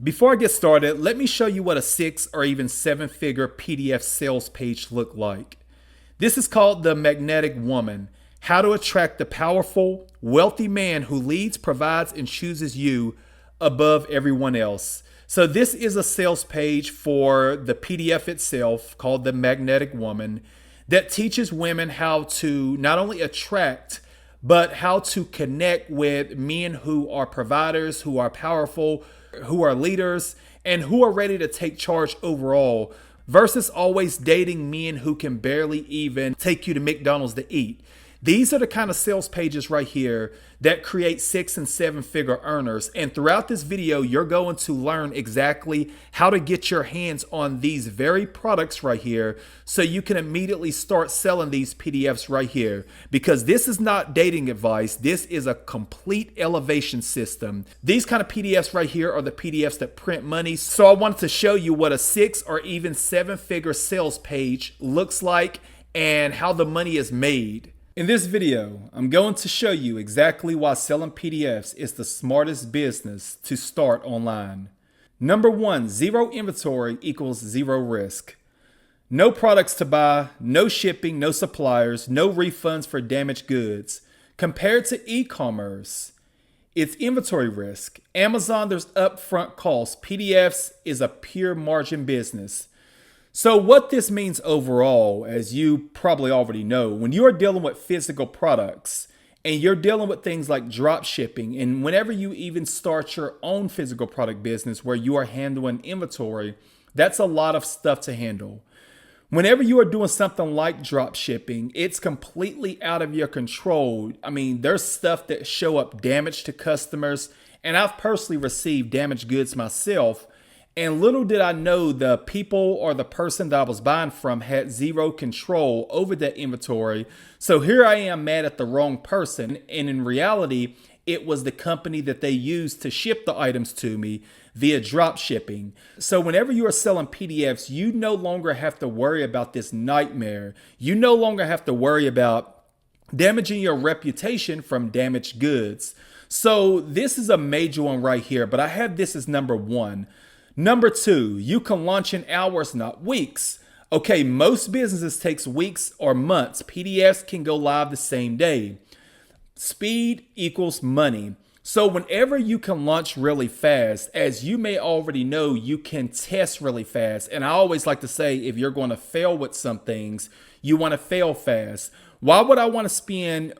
Before I get started, let me show you what a 6 or even 7-figure PDF sales page look like. This is called the Magnetic Woman: How to Attract the Powerful, Wealthy Man Who Leads, Provides, and Chooses You Above Everyone Else. So this is a sales page for the PDF itself called the Magnetic Woman that teaches women how to not only attract, but how to connect with men who are providers, who are powerful, who are leaders, and who are ready to take charge overall, versus always dating men who can barely even take you to McDonald's to eat. These are the kind of sales pages right here that create 6 and 7-figure earners. And throughout this video, you're going to learn exactly how to get your hands on these very products right here so you can immediately start selling these PDFs right here. Because this is not dating advice. This is a complete elevation system. These kind of PDFs right here are the PDFs that print money. So I wanted to show you what a 6 or even 7-figure sales page looks like and how the money is made. In this video, I'm going to show you exactly why selling PDFs is the smartest business to start online. Number 1, zero inventory equals zero risk. No products to buy, no shipping, no suppliers, no refunds for damaged goods. Compared to e-commerce, it's inventory risk. Amazon, there's upfront costs. PDFs is a pure margin business. So what this means overall, as you probably already know, when you are dealing with physical products and you're dealing with things like drop shipping, and whenever you even start your own physical product business where you are handling inventory, that's a lot of stuff to handle. Whenever you are doing something like drop shipping, it's completely out of your control. I mean, there's stuff that show up damaged to customers, and I've personally received damaged goods myself. And little did I know the people or the person that I was buying from had zero control over that inventory. So here I am mad at the wrong person. And in reality, it was the company that they used to ship the items to me via drop shipping. So whenever you are selling PDFs, you no longer have to worry about this nightmare. You no longer have to worry about damaging your reputation from damaged goods. So this is a major one right here, but I have this as number 1. Number 2, you can launch in hours, not weeks. Okay, most businesses takes weeks or months. PDFs can go live the same day. Speed equals money. So whenever you can launch really fast, as you may already know, you can test really fast. And I always like to say, if you're going to fail with some things, you want to fail fast. Why would I want to spend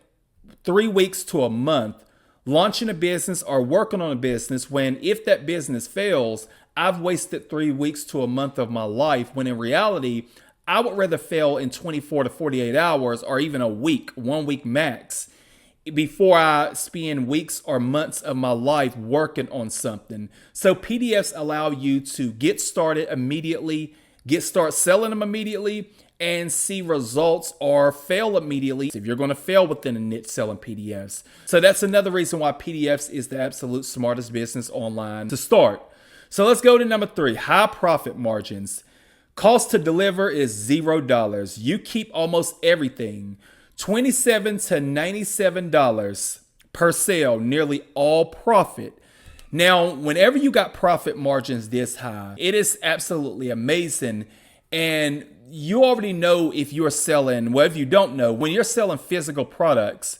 3 weeks to a month launching a business or working on a business when if that business fails, I've wasted 3 weeks to a month of my life, when in reality, I would rather fail in 24 to 48 hours or even a week, 1 week max, before I spend weeks or months of my life working on something. So PDFs allow you to get started immediately, start selling them immediately, and see results or fail immediately if you're going to fail within a niche selling PDFs. So that's another reason why PDFs is the absolute smartest business online to start. So let's go to number 3, high profit margins. Cost to deliver is $0. You keep almost everything. $27 to $97 per sale, nearly all profit. Now, whenever you got profit margins this high, it is absolutely amazing. And you already know if you're selling, well, if you don't know, when you're selling physical products,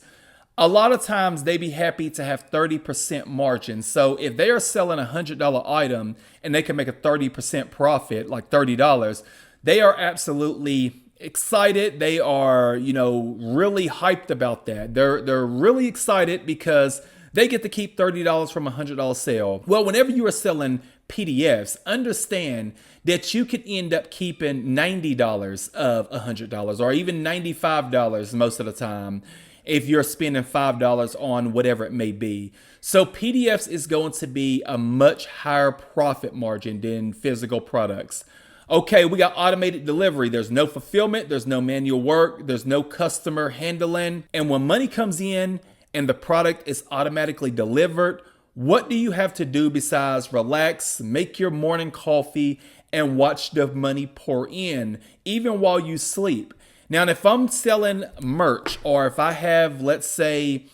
a lot of times they be happy to have 30% margin. So if they are selling a $100 item and they can make a 30% profit, like $30, they are absolutely excited. They are, really hyped about that. They're really excited because they get to keep $30 from a $100 sale. Well, whenever you are selling PDFs, understand that you could end up keeping $90 of $100 or even $95 most of the time if you're spending $5 on whatever it may be. So PDFs is going to be a much higher profit margin than physical products. Okay, we got automated delivery. There's no fulfillment, there's no manual work, there's no customer handling. And when money comes in and the product is automatically delivered, what do you have to do besides relax, make your morning coffee, and watch the money pour in, even while you sleep? Now, if I'm selling merch, or if I have, let's say,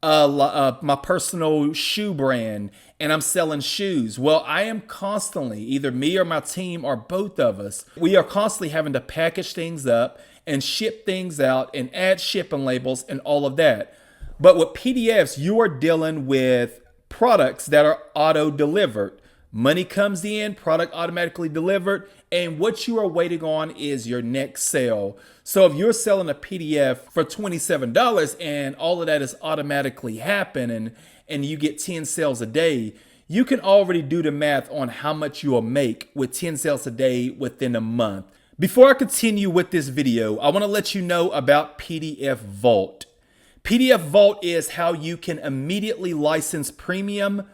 my personal shoe brand, and I'm selling shoes. Well, I am constantly, either me or my team or both of us, we are constantly having to package things up and ship things out and add shipping labels and all of that. But with PDFs, you are dealing with products that are auto delivered. Money comes in, product automatically delivered, and what you are waiting on is your next sale. So if you're selling a PDF for $27 and all of that is automatically happening and you get 10 sales a day, you can already do the math on how much you will make with 10 sales a day within a month. Before I continue with this video, I want to let you know about PDF Vault. PDF Vault is how you can immediately license premium,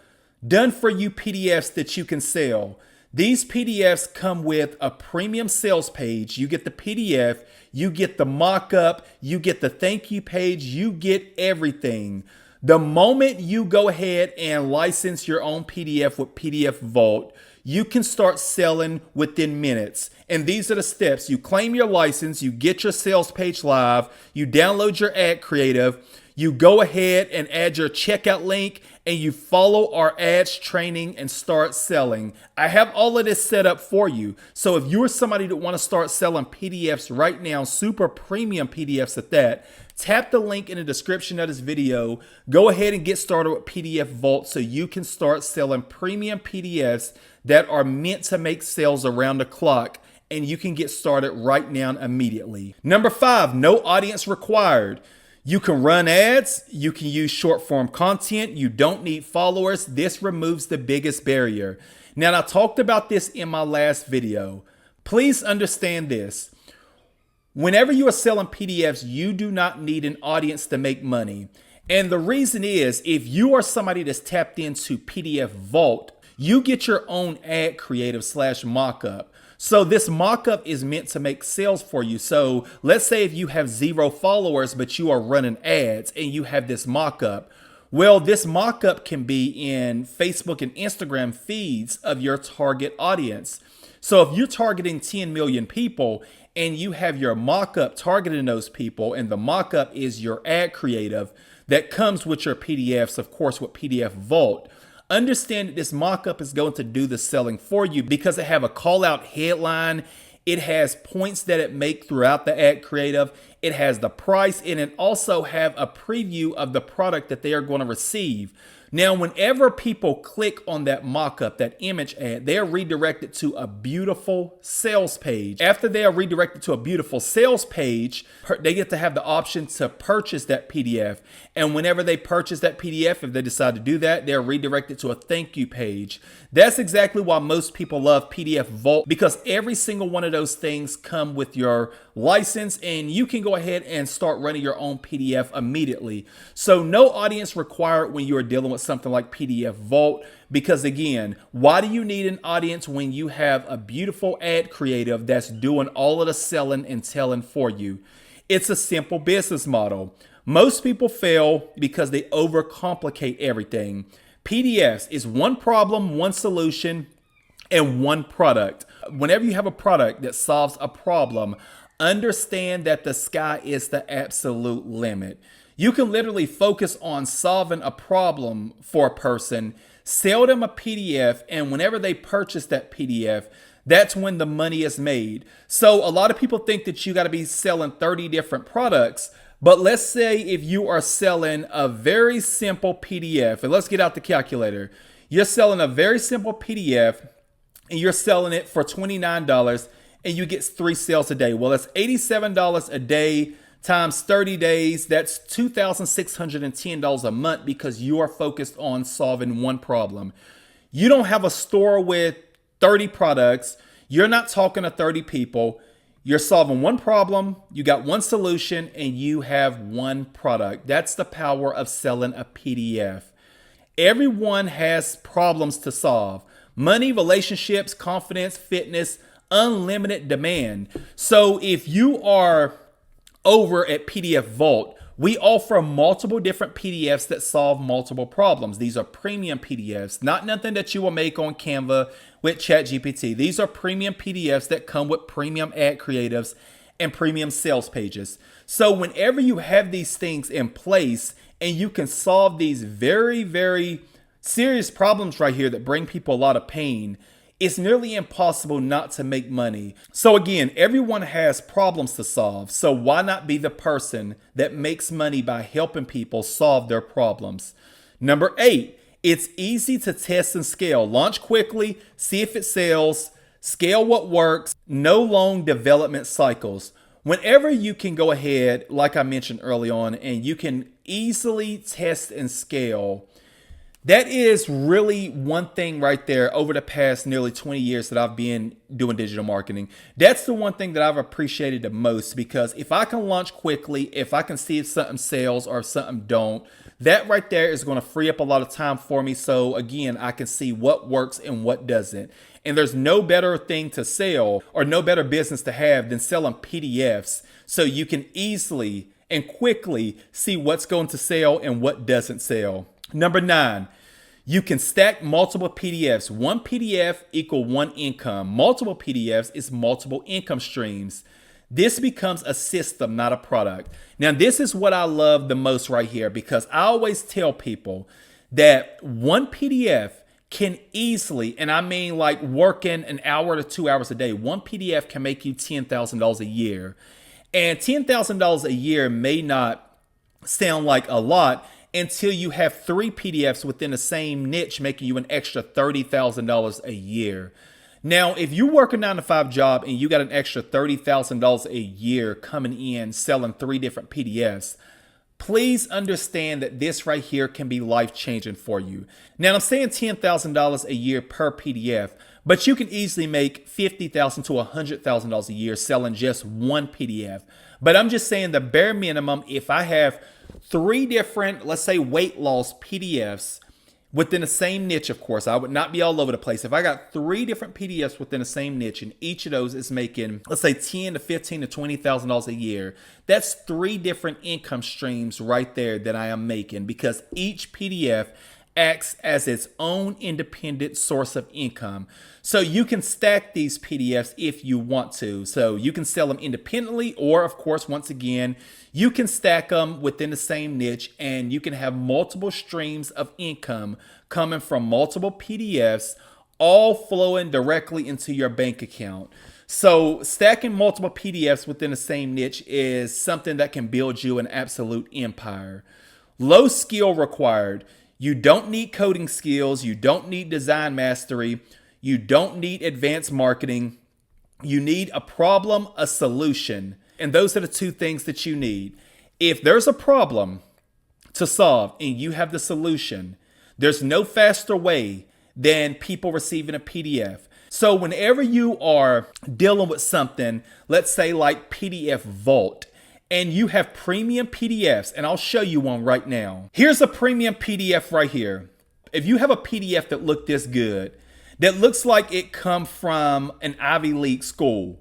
done for you PDFs that you can sell. These PDFs come with a premium sales page. You get the PDF, you get the mock-up, you get the thank you page, you get everything. The moment you go ahead and license your own PDF with PDF Vault, you can start selling within minutes. And these are the steps. You claim your license, you get your sales page live, you download your ad creative, you go ahead and add your checkout link, and you follow our ads training and start selling. I have all of this set up for you. So if you're somebody that want to start selling PDFs right now, super premium PDFs at that, tap the link in the description of this video. Go ahead and get started with PDF Vault so you can start selling premium PDFs that are meant to make sales around the clock, and you can get started right now immediately. Number 5, no audience required. You can run ads, you can use short form content, you don't need followers. This removes the biggest barrier. Now, I talked about this in my last video. Please understand this. Whenever you are selling PDFs, you do not need an audience to make money. And the reason is, if you are somebody that's tapped into PDF Vault, you get your own ad creative / mock-up. So this mock-up is meant to make sales for you. So let's say if you have 0 followers, but you are running ads and you have this mock-up. Well, this mock-up can be in Facebook and Instagram feeds of your target audience. So if you're targeting 10 million people and you have your mock-up targeting those people, and the mock-up is your ad creative that comes with your PDFs, of course, with PDF Vault, understand that this mock-up is going to do the selling for you because it have a call-out headline. It has points that it make throughout the ad creative. It has the price, and it also have a preview of the product that they are going to receive. Now, whenever people click on that mock-up, that image ad, they are redirected to a beautiful sales page. After they are redirected to a beautiful sales page, they get to have the option to purchase that PDF. And whenever they purchase that PDF, if they decide to do that, they're redirected to a thank you page. That's exactly why most people love PDF Vault, because every single one of those things come with your license, and you can go ahead and start running your own PDF immediately. So no audience required when you are dealing with something like PDF Vault, because again, why do you need an audience when you have a beautiful ad creative that's doing all of the selling and telling for you? It's a simple business model. Most people fail because they overcomplicate everything. PDFs is one problem, one solution, and one product. Whenever you have a product that solves a problem, understand that the sky is the absolute limit. You can literally focus on solving a problem for a person, sell them a PDF, and whenever they purchase that PDF, that's when the money is made. So a lot of people think that you got to be selling 30 different products. But let's say if you are selling a very simple PDF, and let's get out the calculator. You're selling a very simple PDF and you're selling it for $29 and you get 3 sales a day. Well, that's $87 a day times 30 days. That's $2,610 a month because you are focused on solving one problem. You don't have a store with 30 products. You're not talking to 30 people. You're solving one problem, you got one solution, and you have one product. That's the power of selling a PDF. Everyone has problems to solve. Money, relationships, confidence, fitness, unlimited demand. So if you are over at PDF Vault, we offer multiple different PDFs that solve multiple problems. These are premium PDFs, not nothing that you will make on Canva with ChatGPT. These are premium PDFs that come with premium ad creatives and premium sales pages. So whenever you have these things in place and you can solve these very, very serious problems right here that bring people a lot of pain, it's nearly impossible not to make money. So again, everyone has problems to solve. So why not be the person that makes money by helping people solve their problems? Number 8, it's easy to test and scale. Launch quickly, see if it sells, scale what works, no long development cycles. Whenever you can go ahead, like I mentioned early on, and you can easily test and scale, that is really one thing right there over the past nearly 20 years that I've been doing digital marketing. That's the one thing that I've appreciated the most, because if I can launch quickly, if I can see if something sells or if something don't, that right there is going to free up a lot of time for me. So again, I can see what works and what doesn't. And there's no better thing to sell or no better business to have than selling PDFs, so you can easily and quickly see what's going to sell and what doesn't sell. Number 9, you can stack multiple PDFs. One PDF equal one income. Multiple PDFs is multiple income streams. This becomes a system, not a product. Now, this is what I love the most right here, because I always tell people that one PDF can easily, and I mean like working an hour to 2 hours a day, one PDF can make you $10,000 a year. And $10,000 a year may not sound like a lot until you have 3 PDFs within the same niche making you an extra $30,000 a year. Now, if you work a 9-to-5 job and you got an extra $30,000 a year coming in selling 3 different PDFs, please understand that this right here can be life-changing for you. Now, I'm saying $10,000 a year per PDF, but you can easily make $50,000 to $100,000 a year selling just one PDF. But I'm just saying the bare minimum, if I have 3 different, let's say, weight loss PDFs within the same niche, of course, I would not be all over the place. If I got 3 different PDFs within the same niche and each of those is making, let's say, $10,000 to $15,000 to $20,000 a year, that's 3 different income streams right there that I am making, because each PDF acts as its own independent source of income. So you can stack these PDFs if you want to. So you can sell them independently, or of course, once again, you can stack them within the same niche, and you can have multiple streams of income coming from multiple PDFs, all flowing directly into your bank account. So stacking multiple PDFs within the same niche is something that can build you an absolute empire. Low skill required. You don't need coding skills. You don't need design mastery. You don't need advanced marketing. You need a problem, a solution. And those are the 2 things that you need. If there's a problem to solve and you have the solution, there's no faster way than people receiving a PDF. So whenever you are dealing with something, let's say like PDF Vault, and you have premium PDFs, and I'll show you one right now. Here's a premium PDF right here. If you have a PDF that looked this good, that looks like it come from an Ivy League school,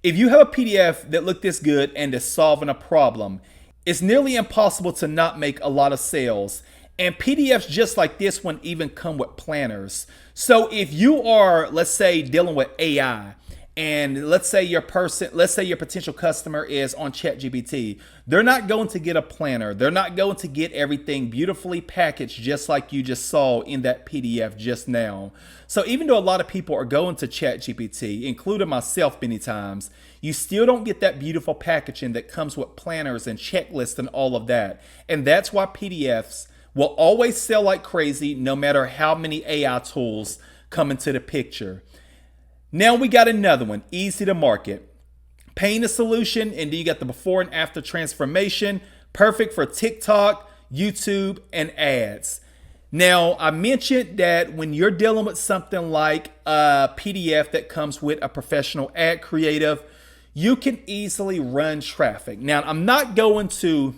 if you have a PDF that looked this good and is solving a problem, it's nearly impossible to not make a lot of sales. And PDFs just like this one even come with planners. So if you are, let's say, dealing with AI, and let's say your potential customer is on ChatGPT, they're not going to get a planner. They're not going to get everything beautifully packaged just like you just saw in that PDF just now. So even though a lot of people are going to ChatGPT, including myself many times, you still don't get that beautiful packaging that comes with planners and checklists and all of that. And that's why PDFs will always sell like crazy no matter how many AI tools come into the picture. Now we got another one, easy to market. Paint a solution, and then you got the before and after transformation, perfect for TikTok, YouTube, and ads. Now, I mentioned that when you're dealing with something like a PDF that comes with a professional ad creative, you can easily run traffic. Now, I'm not going to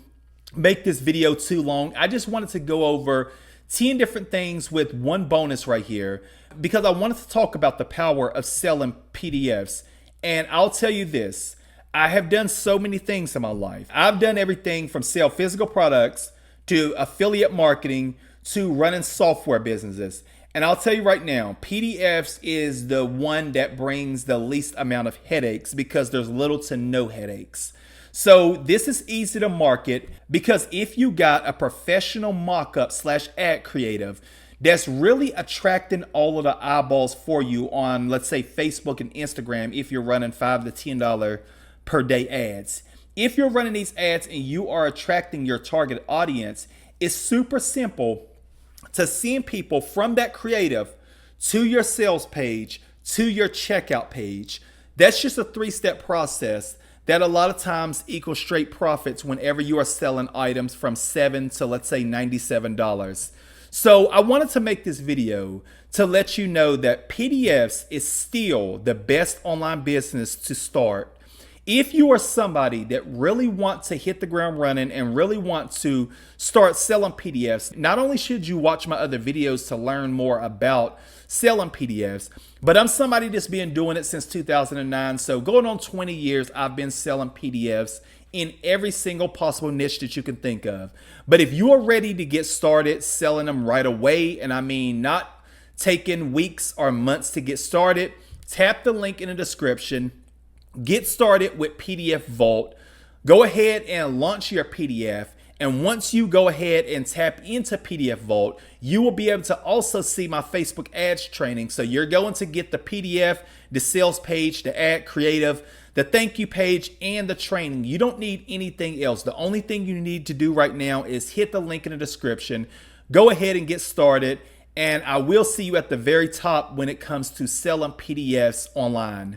make this video too long. I just wanted to go over 10 different things with one bonus right here, because I wanted to talk about the power of selling PDFs. And I'll tell you this, I have done so many things in my life. I've done everything from sell physical products to affiliate marketing to running software businesses. And I'll tell you right now, PDFs is the one that brings the least amount of headaches because there's little to no headaches. So this is easy to market because if you got a professional mock-up / ad creative that's really attracting all of the eyeballs for you on, let's say, Facebook and Instagram if you're running $5 to $10 per day ads. If you're running these ads and you are attracting your target audience, it's super simple to send people from that creative to your sales page, to your checkout page. That's just a 3-step process that a lot of times equals straight profits whenever you are selling items from $7 to, let's say, $97. So I wanted to make this video to let you know that PDFs is still the best online business to start. If you are somebody that really wants to hit the ground running and really want to start selling PDFs, not only should you watch my other videos to learn more about selling PDFs, but I'm somebody that's been doing it since 2009. So going on 20 years, I've been selling PDFs in every single possible niche that you can think of. But if you are ready to get started selling them right away, and I mean not taking weeks or months to get started, tap the link in the description. Get started with PDF Vault. Go ahead and launch your PDF. And once you go ahead and tap into PDF Vault, you will be able to also see my Facebook ads training. So you're going to get the PDF, the sales page, the ad creative, the thank you page, and the training. You don't need anything else. The only thing you need to do right now is hit the link in the description. Go ahead and get started. And I will see you at the very top when it comes to selling PDFs online.